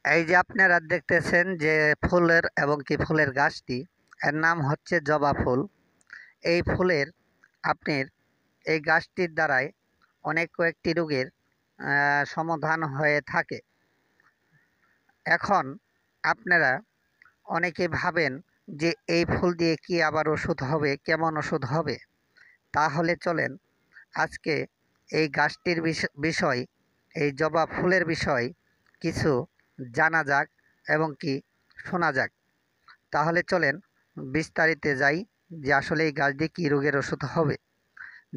এই যে আপনারা দেখতেছেন যে ফুলের এবং কি ফুলের গাছটি, এর নাম হচ্ছে জবা ফুল। এই ফুলের আপনার এই গাছটির দ্বারাই অনেক কয়েকটি রোগের সমাধান হয়ে থাকে। এখন আপনারা অনেকে ভাবেন যে এই ফুল দিয়ে কি আবার ওষুধ হবে, কেমন ওষুধ হবে? তাহলে চলেন আজকে এই গাছটির বিষয়, এই জবা ফুলের বিষয় কিছু জানা যাক এবং কি শোনা যাক। তাহলে চলেন বিস্তারিত যাই যে আসলে এই গাছ দিয়ে কী রোগের ওষুধ হবে।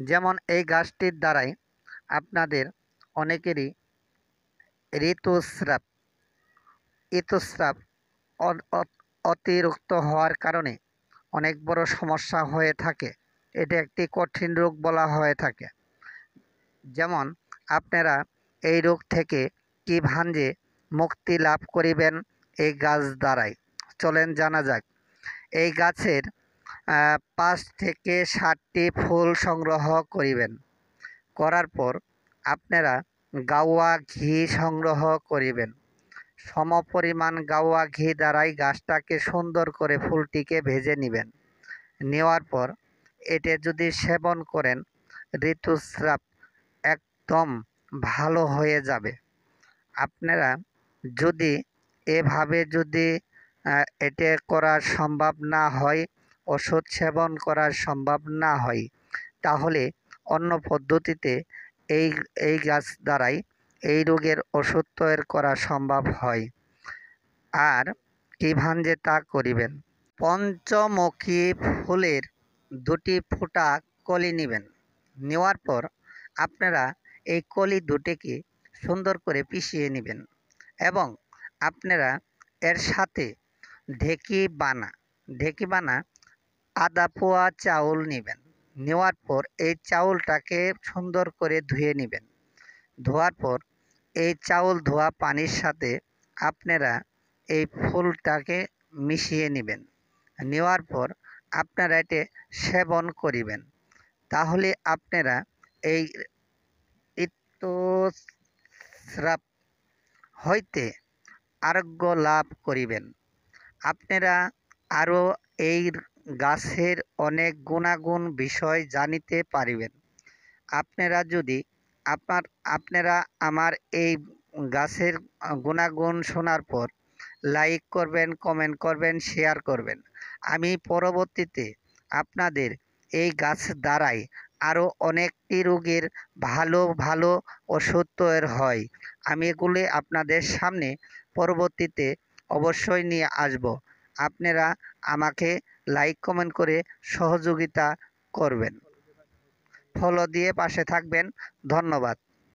যেমন এই গাছটির দ্বারাই আপনাদের অনেকেরই ঋতুস্রাব ঋতুস্রাব অতিরিক্ত হওয়ার কারণে অনেক বড় সমস্যা হয়ে থাকে। এটা একটি কঠিন রোগ বলা হয়ে থাকে। যেমন আপনারা এই রোগ থেকে কীভাবে মুক্তি লাভ করিবেন এই গাছ দ্বারাই চলেন জানা যাক। এই গাছের ৫ থেকে ৭টি ফুল সংগ্রহ করিবেন। করার পর আপনারা গাওয়া ঘি সংগ্রহ করিবেন। সমপরিমাণ গাওয়া ঘি দ্বারাই গাছটাকে সুন্দর করে ফুলটিকে ভেজে নেবেন। নেওয়ার পর এটা যদি সেবন করেন ঋতুস্রাব একদম ভালো হয়ে যাবে। আপনারা যদি এভাবে যদি এটা করা সম্ভব না হয়, ওষুধ সেবন করা সম্ভব না হয়, তাহলে অন্য পদ্ধতিতে এই এই গাছ দ্বারাই এই রোগের ওষুধ তৈরি করা সম্ভব হয়। আর কীভাবে তা করিবেন, পঞ্চমুখী ফুলের 2টি ফোঁটা কলি নেবেন। নেওয়ার পর আপনারা এই কলি দুটিকে সুন্দর করে পিষিয়ে নেবেন এবং আপনারা এর সাথে ঢেকি বানা আধা পোয়া চাউল নেবেন। নেওয়ার পর এই চাউলটাকে সুন্দর করে ধুয়ে নেবেন। ধোয়ার পর এই চাউল ধোয়া পানির সাথে আপনারা এই ফুলটাকে মিশিয়ে নেবেন। নেওয়ার পর আপনারা এটি সেবন করিবেন। তাহলে আপনারা এই ঋতুস্রাব হইতে আরোগ্য লাভ করিবেন। আপনারা আরও এই গাছের অনেক গুণাগুণ বিষয় জানিতে পারিবেন। আপনারা যদি আপনারা আমার এই গাছের গুণাগুণ শোনার পর লাইক করবেন, কমেন্ট করবেন, শেয়ার করবেন। আমি পরবর্তীতে আপনাদের এই গাছ দ্বারাই আরও অনেকটি রোগের ভালো ভালো ওষুধ তৈরি হয়। আমি এগুলি আপনাদের সামনে পরবর্তীতে অবশ্যই নিয়ে আসব। আপনারা আমাকে লাইক কমেন্ট করে সহযোগিতা করবেন, ফলো দিয়ে পাশে থাকবেন। ধন্যবাদ।